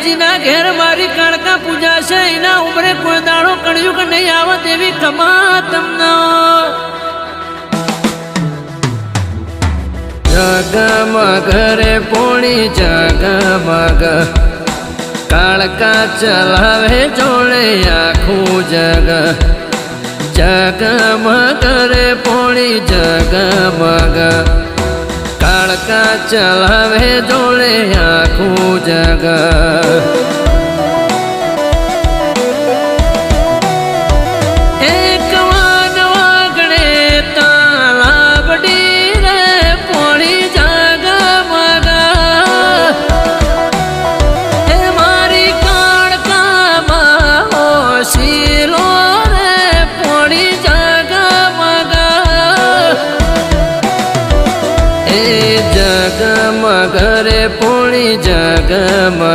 જેના ઘેર મારી કાળકા પૂજા છે એના ઉમરે કોઈ દાડો કળિયુગ નહીં આવે તેવી કમા તમને જગમગ રે પોણી જગમગ કાળકા ચલાવે જોડે આખું જગ જગમગ રે પોણી જગમગ કાળકા ચલાવે જોડે આખું જગ જગમગ રે પોણી જગમગ